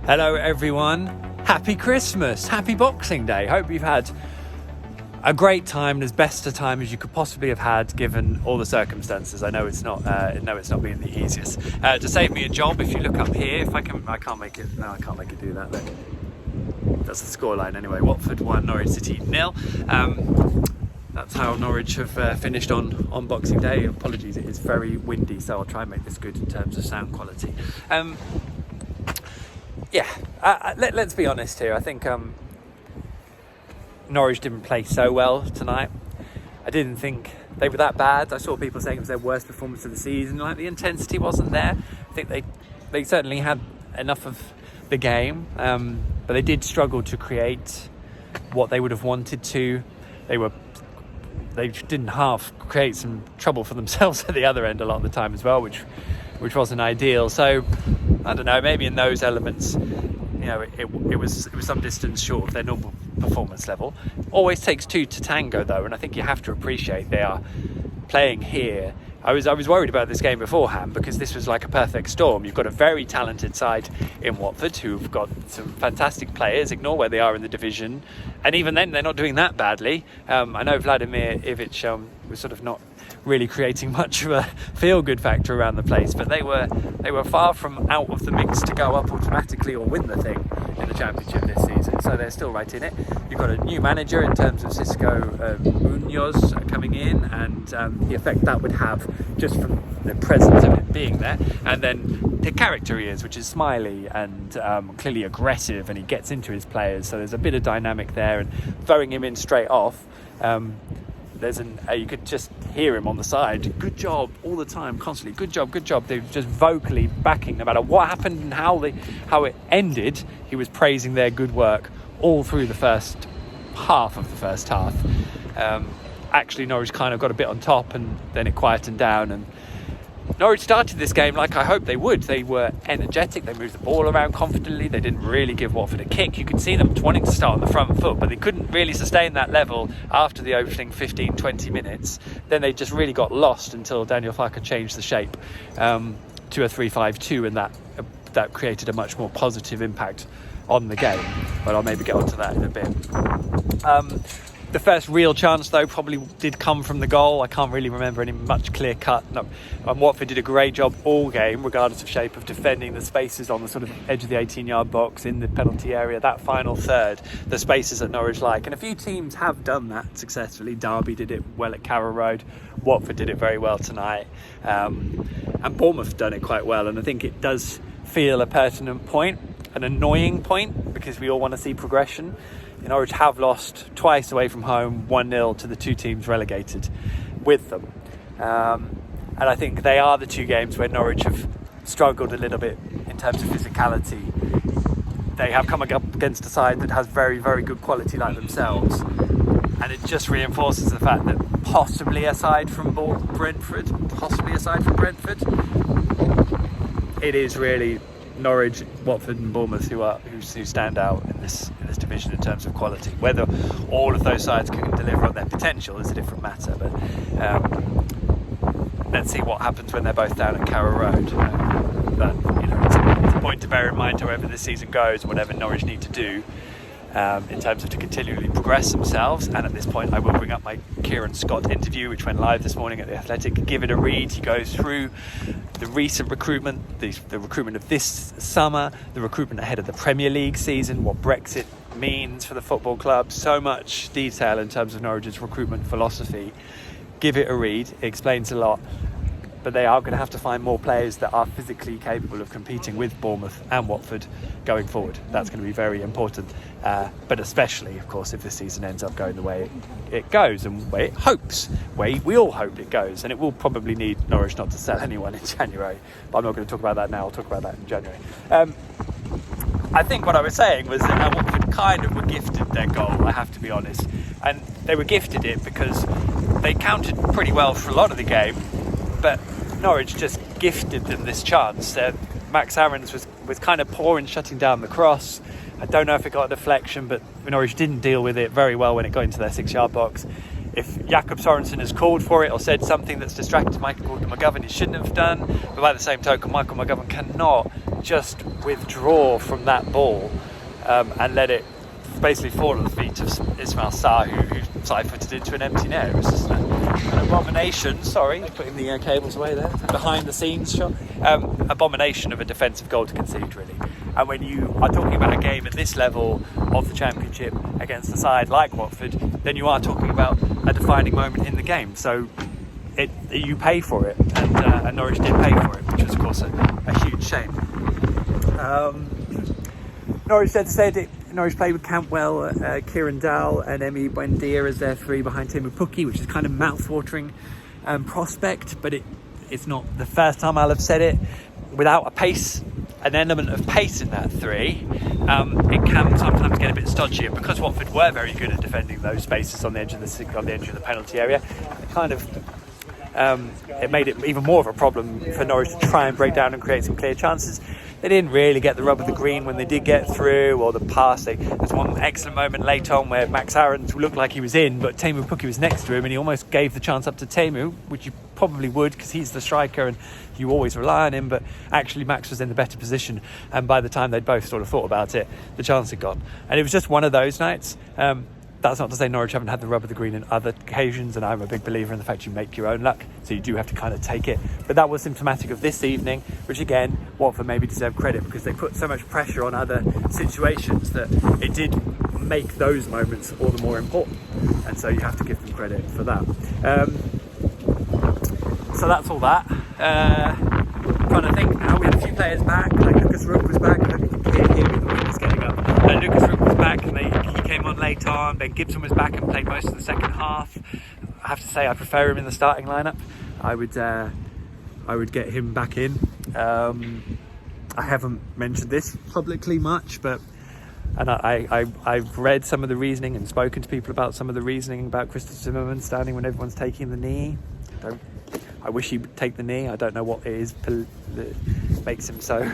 Hello everyone, happy Christmas, happy Boxing Day. Hope you've had a great time, as best a time as you could possibly have had given all the circumstances. I know it's not been the easiest. To save me a job, if you look up here, I can't make it do that. Look, that's the scoreline anyway. Watford 1, Norwich City 0. That's how Norwich have finished on Boxing Day. Apologies, it is very windy, so I'll try and make this good in terms of sound quality. Let's be honest here. I think Norwich didn't play so well tonight. I didn't think they were that bad. I saw people saying it was their worst performance of the season. Like, the intensity wasn't there. I think they certainly had enough of the game, but they did struggle to create what they would have wanted to. They didn't half create some trouble for themselves at the other end a lot of the time as well, which wasn't ideal. So I don't know, maybe in those elements, it was some distance short of their normal performance level. Always takes two to tango though, and I think you have to appreciate they are playing here. I was worried about this game beforehand because this was like a perfect storm. You've got a very talented side in Watford who've got some fantastic players, ignore where they are in the division, and even then they're not doing that badly. I know Vladimir Ivic was sort of not really creating much of a feel-good factor around the place, but they were far from out of the mix to go up automatically or win the thing in the Championship this season, so they're still right in it. You've got a new manager in terms of Cisco Munoz coming in, and the effect that would have just from the presence of him being there, and then the character he is, which is smiley and clearly aggressive, and he gets into his players, so there's a bit of dynamic there, and throwing him in straight off, you could just hear him on the side. Good job all the time, constantly. Good job. They were just vocally backing, no matter what happened and how it ended. He was praising their good work all through the first half of the first half. Actually, Norwich kind of got a bit on top, and then it quietened down. And Norwich started this game like I hoped they would. They were energetic, they moved the ball around confidently, they didn't really give Watford a kick. You could see them wanting to start on the front foot, but they couldn't really sustain that level after the opening 15-20 minutes. Then they just really got lost until Daniel Farke changed the shape to a 3-5-2, and that created a much more positive impact on the game. But I'll maybe get onto that in a bit. The first real chance, though, probably did come from the goal. I can't really remember any much clear cut. No, Watford did a great job all game, regardless of shape, of defending the spaces on the sort of edge of the 18-yard box, in the penalty area, that final third, the spaces that Norwich like. And a few teams have done that successfully. Derby did it well at Carrow Road. Watford did it very well tonight. And Bournemouth done it quite well. And I think it does feel a pertinent point, an annoying point, because we all want to see progression. Norwich have lost twice away from home, 1-0 to the two teams relegated with them. And I think they are the two games where Norwich have struggled a little bit in terms of physicality. They have come up against a side that has very, very good quality like themselves. And it just reinforces the fact that possibly aside from Brentford, it is really Norwich, Watford and Bournemouth who stand out in this division in terms of quality. Whether all of those sides can deliver on their potential is a different matter, but let's see what happens when they're both down at Carrow Road. But it's a point to bear in mind however this season goes, whatever Norwich need to do in terms of to continually progress themselves. And at this point I will bring up my Kieran Scott interview, which went live this morning at The Athletic. Give it a read. He goes through the recent recruitment, the recruitment of this summer, the recruitment ahead of the Premier League season, what Brexit means for the football club. So much detail in terms of Norwich's recruitment philosophy. Give it a read. It explains a lot. But they are going to have to find more players that are physically capable of competing with Bournemouth and Watford going forward. That's going to be very important. But especially, of course, if this season ends up going the way it goes and way we all hope it goes. And it will probably need Norwich not to sell anyone in January. But I'm not going to talk about that now. I'll talk about that in January. I think what I was saying was that Watford kind of were gifted their goal, I have to be honest. And they were gifted it because they counted pretty well for a lot of the game. But Norwich just gifted them this chance. Max Aarons was kind of poor in shutting down the cross. I don't know if it got a deflection, but Norwich didn't deal with it very well when it got into their 6-yard box. if Jakob Sorensen has called for it or said something that's distracted Michael McGovern, he shouldn't have done. But by the same token, Michael McGovern cannot just withdraw from that ball and let it basically fall at the feet of Ismaila Sarr, who side-footed into an empty net. It was just an abomination. Sorry, putting the cables away there. Behind the scenes shot. Abomination of a defensive goal to concede, really. And when you are talking about a game at this level of the Championship against a side like Watford, then you are talking about a defining moment in the game. So you pay for it, and Norwich did pay for it, which was, of course, a huge shame. Norwich said it. Norwich played with Cantwell, Kieran Dowell and Emi Buendia as their three behind Teemu Pukki, which is kind of mouth-watering prospect, but it's not the first time I'll have said it. Without an element of pace in that three, it can sometimes get a bit stodgy. And because Watford were very good at defending those spaces on the edge of the penalty area, it made it even more of a problem for Norwich to try and break down and create some clear chances. They didn't really get the rub of the green when they did get through, or the pass. There's one excellent moment late on where Max Aarons looked like he was in, but Teemu Pukki was next to him, and he almost gave the chance up to Teemu, which you probably would because he's the striker and you always rely on him. But actually Max was in the better position, and by the time they'd both sort of thought about it, the chance had gone. And it was just one of those nights. That's not to say Norwich haven't had the rub of the green in other occasions, and I'm a big believer in the fact you make your own luck, so you do have to kind of take it. But that was symptomatic of this evening, which again, Watford maybe deserve credit because they put so much pressure on other situations that it did make those moments all the more important, and so you have to give them credit for that. So that's all that. Trying to think now, we had a few players back, like Lucas Rook was back. I hope you can hear me, the wind is getting up. Lucas Rook was back and he came on late on. Ben Gibson was back and played most of the second half. I have to say I prefer him in the starting lineup. I would get him back in. I haven't mentioned this publicly much, but I've read some of the reasoning and spoken to people about some of the reasoning about Christopher Zimmerman standing when everyone's taking the knee. I wish he would take the knee. I don't know what it is that makes him so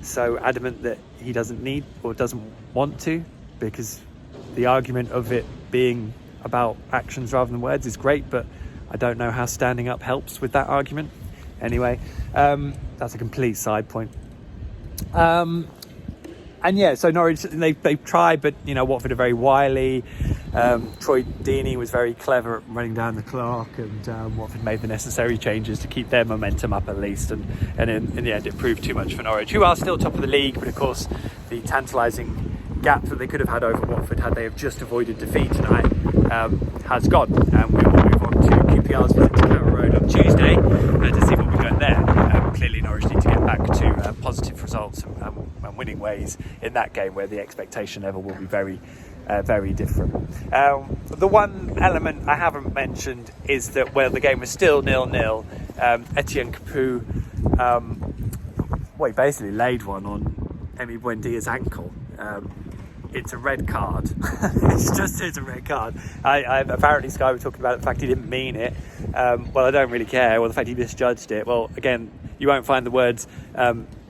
so adamant that he doesn't need or doesn't want to, because the argument of it being about actions rather than words is great, but I don't know how standing up helps with that argument. Anyway, that's a complete side point. And yeah, so Norwich, they've tried, but Watford are very wily. Troy Deeney was very clever at running down the clock, and Watford made the necessary changes to keep their momentum up at least, and in the end it proved too much for Norwich, who are still top of the league, but of course the tantalising gap that they could have had over Watford had they have just avoided defeat tonight has gone, and we will move on to QPR's visit to Carrow Road on Tuesday to see what we got there. Clearly Norwich need to get back to positive results and winning ways in that game, where the expectation level will be very different. The one element I haven't mentioned is that the game was still 0-0. Etienne Capoue, he basically laid one on Emi Buendia's ankle. It's a red card. It's a red card. Apparently Sky were talking about the fact he didn't mean it. Well, I don't really care. Well, the fact he misjudged it. Well, again, you won't find the words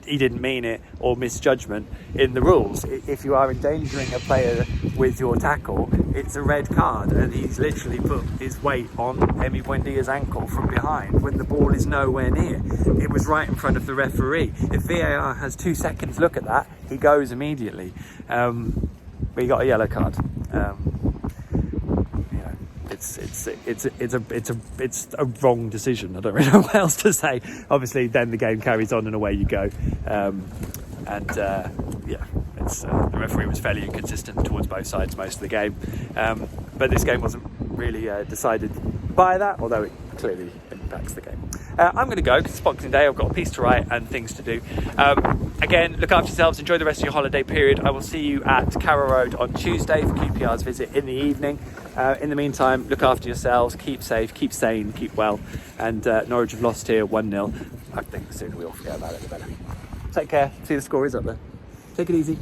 he didn't mean it or misjudgment in the rules. If you are endangering a player with your tackle, it's a red card, and he's literally put his weight on Emi Buendia's ankle from behind when the ball is nowhere near. It was right in front of the referee. If VAR has 2 seconds look at that, he goes immediately. But he got a yellow card. It's a wrong decision. I don't really know what else to say. Obviously, then the game carries on and away you go. The referee was fairly inconsistent towards both sides most of the game. But this game wasn't really decided by that, although it clearly impacts the game. I'm going to go because it's Boxing Day. I've got a piece to write and things to do. Again, look after yourselves. Enjoy the rest of your holiday period. I will see you at Carrow Road on Tuesday for QPR's visit in the evening. In the meantime, look after yourselves. Keep safe, keep sane, keep well. And Norwich have lost here 1-0. I think the sooner we all forget about it, the better. Take care. See the score is up there. Take it easy.